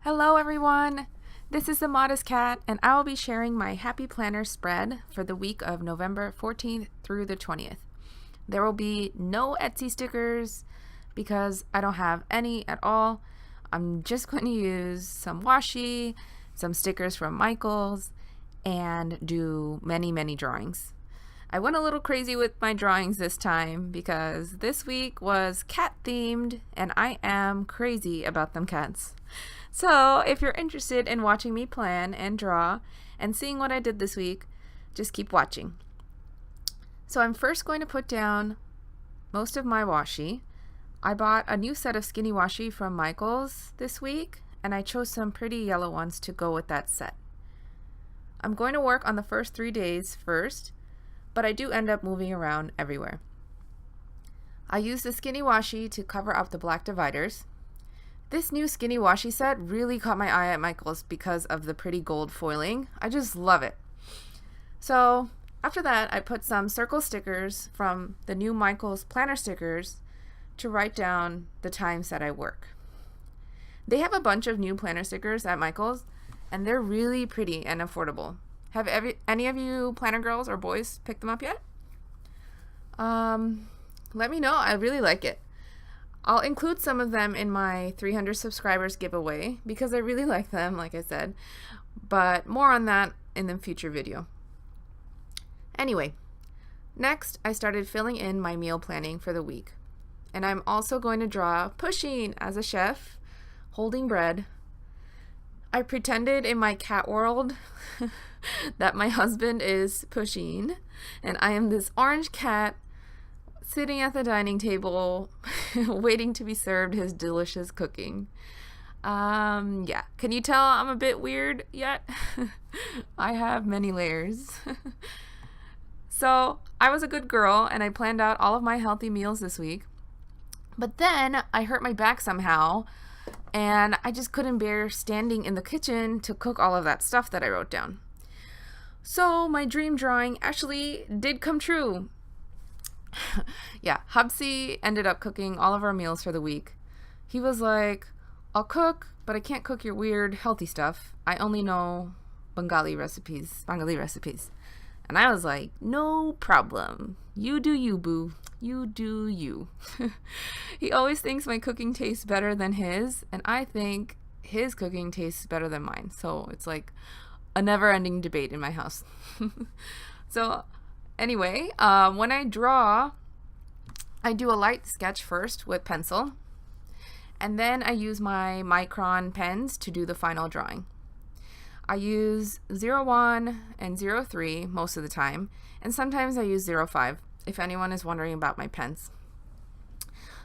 Hello everyone! This is the Modest Cat, and I will be sharing my Happy Planner spread for the week of November 14th through the 20th. There will be no Etsy stickers because I don't have any at all. I'm just going to use some washi, some stickers from Michaels, and do many drawings. I went a little crazy with my drawings this time because this week was cat themed and I am crazy about them cats. So if you're interested in watching me plan and draw and seeing what I did this week, just keep watching. So I'm first going to put down most of my washi. I bought a new set of skinny washi from Michaels this week, and I chose some pretty yellow ones to go with that set. I'm going to work on the first 3 days first, but I do end up moving around everywhere. I use the skinny washi to cover up the black dividers. This new skinny washi set really caught my eye at Michaels because of the pretty gold foiling. I just love it. So after that, I put some circle stickers from the new Michaels planner stickers to write down the times that I work. They have a bunch of new planner stickers at Michaels, and they're really pretty and affordable. Have any of you planner girls or boys picked them up yet? Let me know. I really like it. I'll include some of them in my 300 subscribers giveaway because I really like them, like I said, but more on that in the future video. Anyway, next I started filling in my meal planning for the week, and I'm also going to draw Pusheen as a chef holding bread. I pretended in my cat world that my husband is Pusheen and I am this orange cat sitting at the dining table waiting to be served his delicious cooking. Yeah, can you tell I'm a bit weird yet? I have many layers. So I was a good girl and I planned out all of my healthy meals this week, but then I hurt my back somehow and I just couldn't bear standing in the kitchen to cook all of that stuff that I wrote down. So my dream drawing actually did come true. Yeah, Hubsy ended up cooking all of our meals for the week. He was like, I'll cook, but I can't cook your weird healthy stuff. I only know Bengali recipes. And I was like, no problem. You do you, boo. You do you. He always thinks my cooking tastes better than his, and I think his cooking tastes better than mine. So it's like a never-ending debate in my house. So anyway, when I draw, I do a light sketch first with pencil, and then I use my micron pens to do the final drawing. I use 01 and 03 most of the time, and sometimes I use 05 if anyone is wondering about my pens.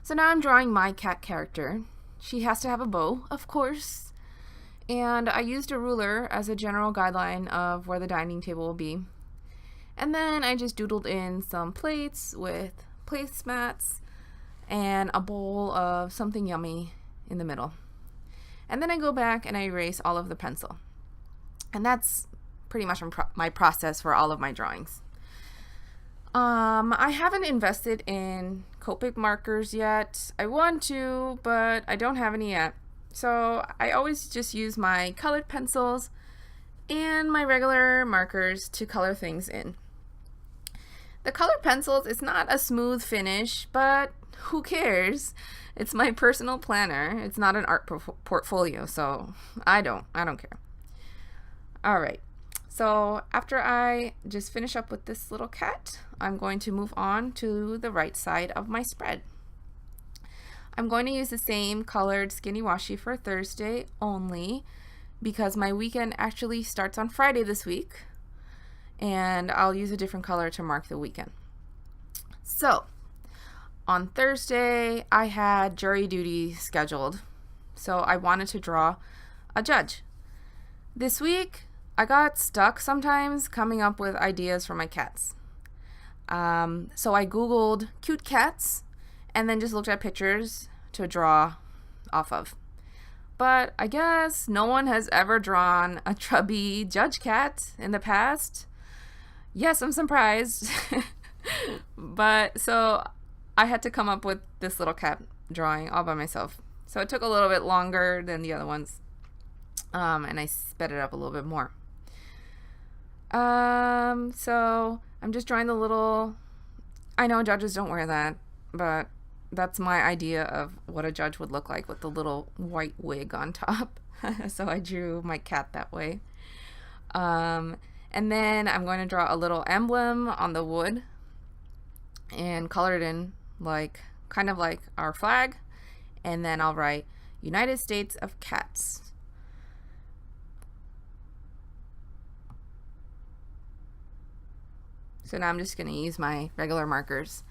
So now I'm drawing my cat character. She has to have a bow, of course, and I used a ruler as a general guideline of where the dining table will be. And then I just doodled in some plates with placemats and a bowl of something yummy in the middle. And then I go back and I erase all of the pencil. And that's pretty much my process for all of my drawings. I haven't invested in Copic markers yet. I want to, but I don't have any yet. So I always just use my colored pencils and my regular markers to color things in. The colored pencils, it's not a smooth finish, but who cares? It's my personal planner. It's not an art portfolio, so I don't care. All right, so after I just finish up with this little cat, I'm going to move on to the right side of my spread. I'm going to use the same colored skinny washi for Thursday only because my weekend actually starts on Friday this week, and I'll use a different color to mark the weekend. So on Thursday, I had jury duty scheduled, so I wanted to draw a judge. This week, I got stuck sometimes coming up with ideas for my cats. So I Googled cute cats and then just looked at pictures to draw off of. But I guess no one has ever drawn a chubby judge cat in the past. Yes, I'm surprised. But so I had to come up with this little cat drawing all by myself. So it took a little bit longer than the other ones. And I sped it up a little bit more. So I'm just drawing the little, I know judges don't wear that, but that's my idea of what a judge would look like with the little white wig on top. So I drew my cat that way. And then I'm going to draw a little emblem on the wood and color it in like kind of like our flag. And then I'll write United States of Cats. So now I'm just going to use my regular markers.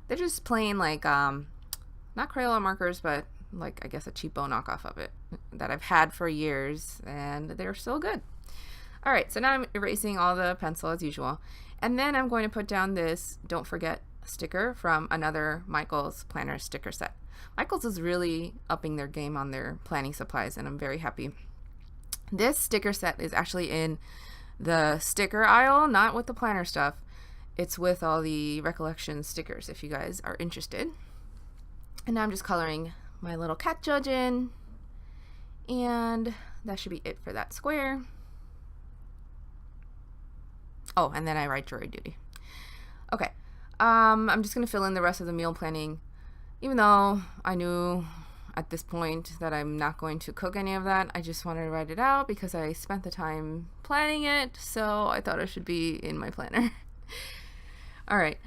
They're just plain like, not Crayola markers, but like I guess a cheapo knockoff of it that I've had for years, and they're still good. All right, so now I'm erasing all the pencil as usual. And then I'm going to put down this Don't Forget sticker from another Michael's planner sticker set. Michael's is really upping their game on their planning supplies, and I'm very happy. This sticker set is actually in the sticker aisle, not with the planner stuff. It's with all the recollection stickers if you guys are interested. And now I'm just coloring my little cat judge in, and that should be it for that square. Oh, and then I write jury duty. Okay, I'm just gonna fill in the rest of the meal planning, even though I knew at this point that I'm not going to cook any of that. I just wanted to write it out because I spent the time planning it, so I thought it should be in my planner. All right.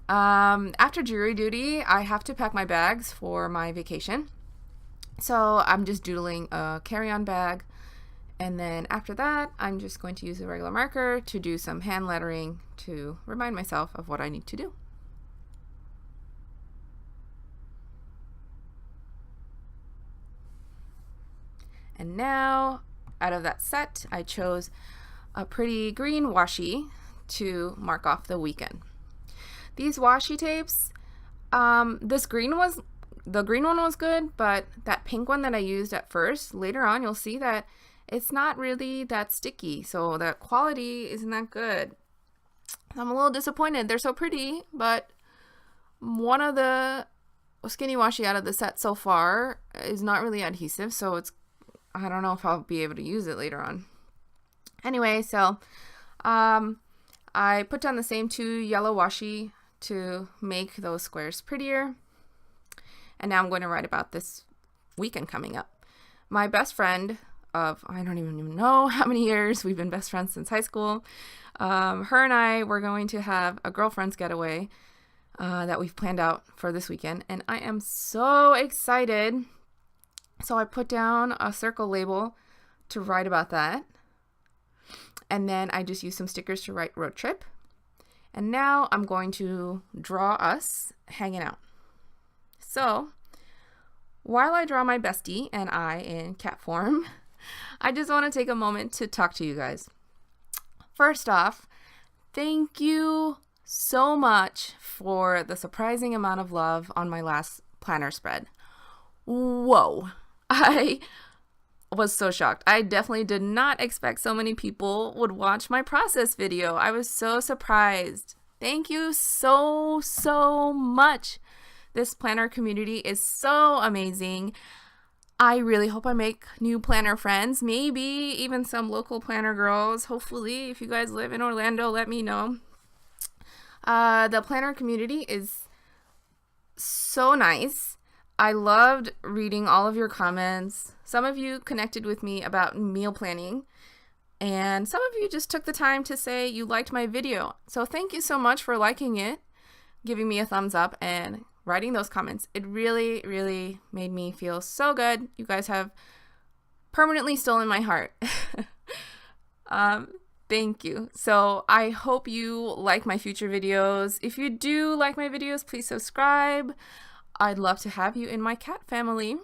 After jury duty, I have to pack my bags for my vacation. So I'm just doodling a carry-on bag. And then after that, I'm just going to use a regular marker to do some hand lettering to remind myself of what I need to do. And now, out of that set, I chose a pretty green washi to mark off the weekend. These washi tapes, the green one was good, but that pink one that I used at first, later on you'll see that it's not really that sticky, so the quality isn't that good. I'm a little disappointed. They're so pretty, but one of the skinny washi out of the set so far is not really adhesive, so I don't know if I'll be able to use it later on. Anyway, so I put down the same 2 yellow washi to make those squares prettier. And now I'm going to write about this weekend coming up. My best friend of, I don't even know how many years, we've been best friends since high school. Her and I were going to have a girlfriend's getaway that we've planned out for this weekend. And I am so excited. So I put down a circle label to write about that. And then I just used some stickers to write road trip. And now I'm going to draw us hanging out. So while I draw my bestie and I in cat form, I just want to take a moment to talk to you guys. First off, thank you so much for the surprising amount of love on my last planner spread. Whoa. I was so shocked. I definitely did not expect so many people would watch my process video. I was so surprised. Thank you so much. This planner community is so amazing. I really hope I make new planner friends, maybe even some local planner girls. Hopefully, if you guys live in Orlando, let me know. The planner community is so nice. I loved reading all of your comments. Some of you connected with me about meal planning, and some of you just took the time to say you liked my video. So thank you so much for liking it, giving me a thumbs up, and writing those comments. It really made me feel so good. You guys have permanently stolen my heart. Thank you. So I hope you like my future videos. If you do like my videos, please subscribe. I'd love to have you in my cat family.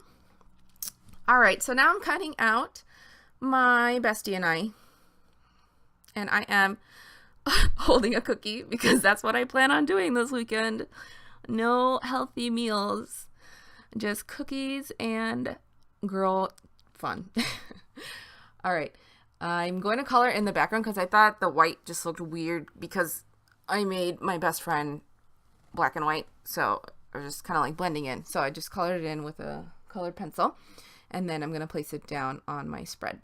All right, so now I'm cutting out my bestie and I am holding a cookie because that's what I plan on doing this weekend. No healthy meals, just cookies and girl fun. All right, I'm going to color in the background because I thought the white just looked weird because I made my best friend black and white, so I was just kind of like blending in. So I just colored it in with a colored pencil, and then I'm going to place it down on my spread.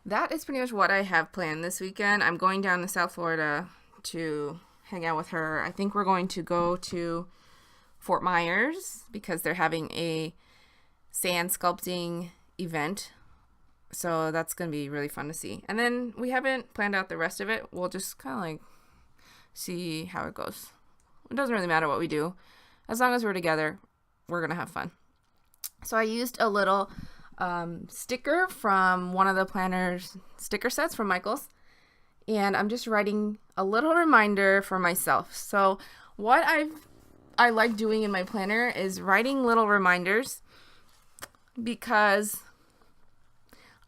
that is pretty much what I have planned this weekend. I'm going down to South Florida to hang out with her. I think we're going to go to Fort Myers because they're having a sand sculpting event. So that's going to be really fun to see. And then we haven't planned out the rest of it. We'll just kind of like see how it goes. It doesn't really matter what we do. As long as we're together, we're going to have fun. So I used a little sticker from one of the planner's sticker sets from Michael's. And I'm just writing a little reminder for myself. So what I like doing in my planner is writing little reminders because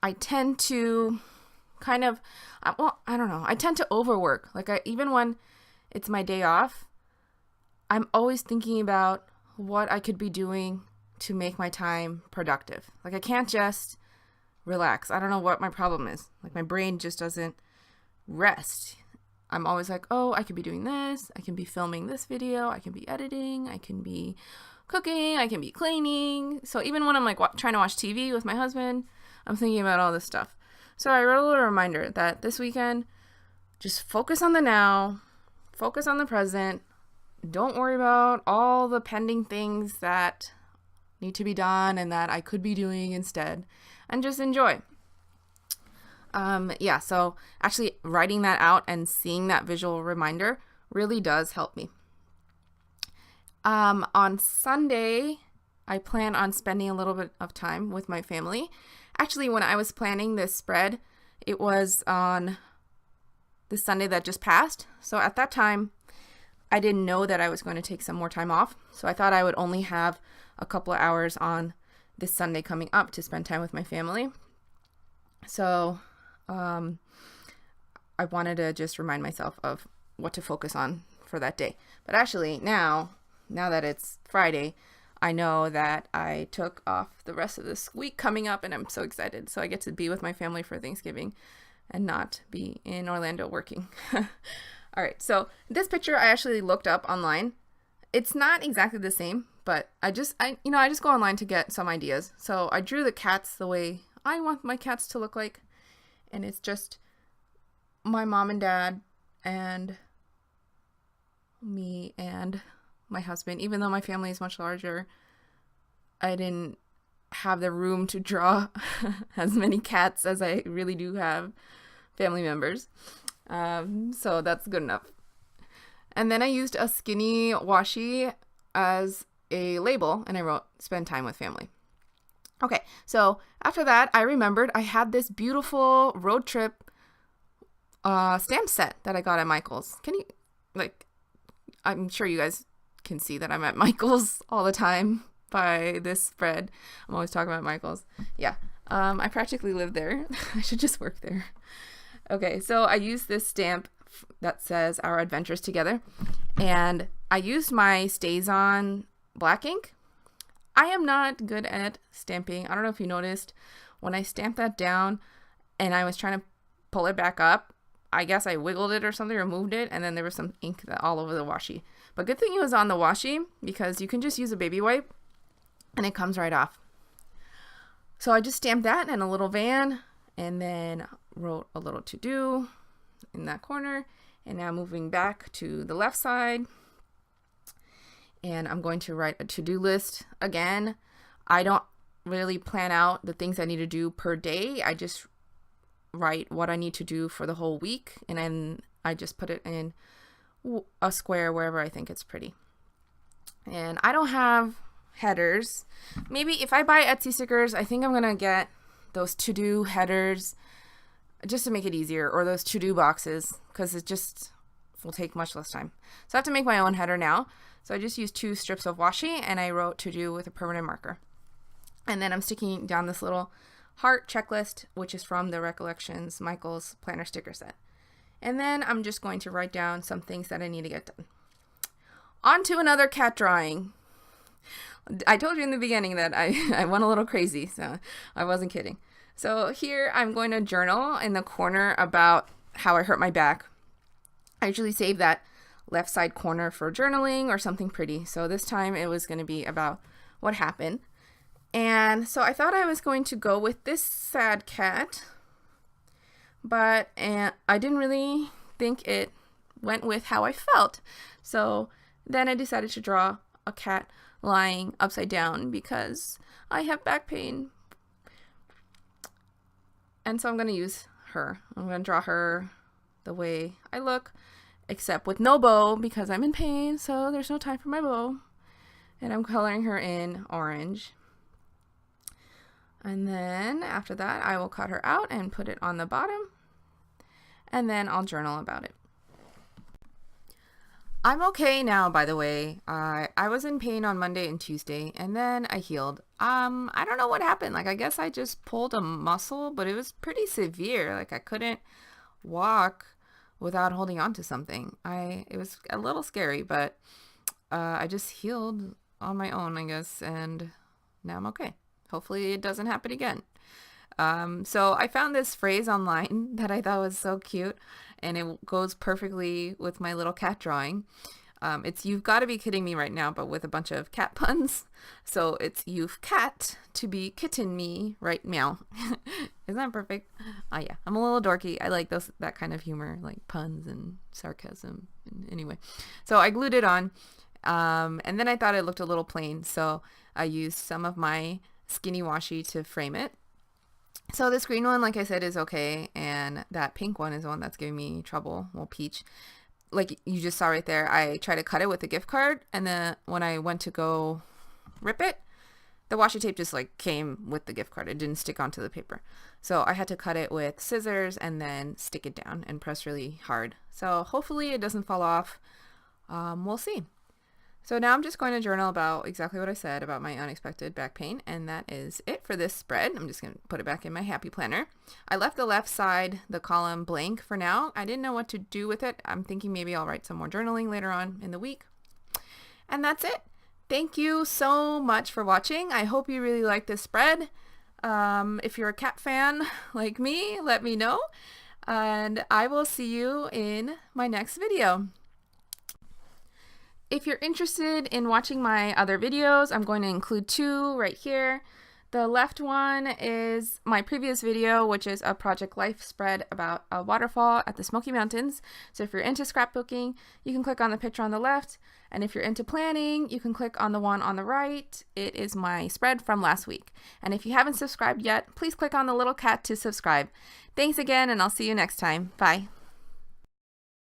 I tend to kind of, I don't know. I tend to overwork. Like even when it's my day off, I'm always thinking about what I could be doing to make my time productive. Like I can't just relax. I don't know what my problem is. Like my brain just doesn't rest. I'm always like, oh, I could be doing this. I can be filming this video. I can be editing. I can be cooking. I can be cleaning. So even when I'm like trying to watch TV with my husband, I'm thinking about all this stuff. So I wrote a little reminder that this weekend, just focus on the now, focus on the present. Don't worry about all the pending things that need to be done and that I could be doing instead, and just enjoy. So actually writing that out and seeing that visual reminder really does help me. On Sunday, I plan on spending a little bit of time with my family. Actually, when I was planning this spread, it was on the Sunday that just passed. So at that time, I didn't know that I was going to take some more time off. So I thought I would only have a couple of hours on this Sunday coming up to spend time with my family. So I wanted to just remind myself of what to focus on for that day. But actually now that it's Friday, I know that I took off the rest of this week coming up and I'm so excited. So I get to be with my family for Thanksgiving and not be in Orlando working. All right. So this picture I actually looked up online. It's not exactly the same, but I just go online to get some ideas. So I drew the cats the way I want my cats to look like. And it's just my mom and dad and me and my husband. Even though my family is much larger, I didn't have the room to draw as many cats as I really do have family members. So that's good enough. And then I used a skinny washi as a label and I wrote, spend time with family. Okay, so after that, I remembered I had this beautiful road trip stamp set that I got at Michael's. I'm sure you guys can see that I'm at Michael's all the time by this spread. I'm always talking about Michael's. Yeah, I practically live there. I should just work there. Okay, so I used this stamp that says Our Adventures Together, and I used my StazOn black ink. I am not good at stamping. I don't know if you noticed when I stamped that down and I was trying to pull it back up, I guess I wiggled it or something or moved it, and then there was some ink all over the washi. But good thing it was on the washi because you can just use a baby wipe and it comes right off. So I just stamped that in a little van and then wrote a little to-do in that corner. And now moving back to the left side. And I'm going to write a to-do list again. I don't really plan out the things I need to do per day. I just write what I need to do for the whole week. And then I just put it in a square wherever I think it's pretty. And I don't have headers. Maybe if I buy Etsy stickers, I think I'm going to get those to-do headers just to make it easier, or those to-do boxes, because it just will take much less time. So I have to make my own header now. So I just used 2 strips of washi and I wrote to do with a permanent marker. And then I'm sticking down this little heart checklist, which is from the Recollections Michael's planner sticker set. And then I'm just going to write down some things that I need to get done. On to another cat drawing. I told you in the beginning that I went a little crazy, so I wasn't kidding. So here I'm going to journal in the corner about how I hurt my back. I usually save that left side corner for journaling or something pretty. So this time it was going to be about what happened. And so I thought I was going to go with this sad cat. but I didn't really think it went with how I felt. So then I decided to draw a cat lying upside down because I have back pain. And so I'm going to use her. I'm going to draw her the way I look, except with no bow because I'm in pain, so there's no time for my bow. And I'm coloring her in orange. And then after that, I will cut her out and put it on the bottom. And then I'll journal about it. I'm okay now, by the way. I was in pain on Monday and Tuesday, and then I healed. I don't know what happened. Like, I guess I just pulled a muscle, but it was pretty severe. Like, I couldn't walk without holding on to something. It was a little scary, but I just healed on my own, I guess, and now I'm okay. Hopefully it doesn't happen again. So I found this phrase online that I thought was so cute, and it goes perfectly with my little cat drawing. It's "you've got to be kidding me right now," but with a bunch of cat puns. So it's "you've cat to be kitten me right meow." Isn't that perfect? Yeah, I'm a little dorky. I like that kind of humor, like puns and sarcasm. Anyway, so I glued it on, and then I thought it looked a little plain, so I used some of my skinny washi to frame it. So this green one, like I said, is okay, and that pink one is the one that's giving me trouble. Well, peach. Like you just saw right there, I tried to cut it with a gift card, and then when I went to go rip it, the washi tape just like came with the gift card. It didn't stick onto the paper. So I had to cut it with scissors and then stick it down and press really hard. So hopefully it doesn't fall off. We'll see. So now I'm just going to journal about exactly what I said about my unexpected back pain, and that is it for this spread. I'm just going to put it back in my happy planner. I left the left side, the column, blank for now. I didn't know what to do with it. I'm thinking maybe I'll write some more journaling later on in the week. And that's it. Thank you so much for watching. I hope you really like this spread. If you're a cat fan like me, let me know. And I will see you in my next video. If you're interested in watching my other videos, I'm going to include 2 right here. The left one is my previous video, which is a Project Life spread about a waterfall at the Smoky Mountains. So if you're into scrapbooking, you can click on the picture on the left. And if you're into planning, you can click on the one on the right. It is my spread from last week. And if you haven't subscribed yet, please click on the little cat to subscribe. Thanks again, and I'll see you next time. Bye.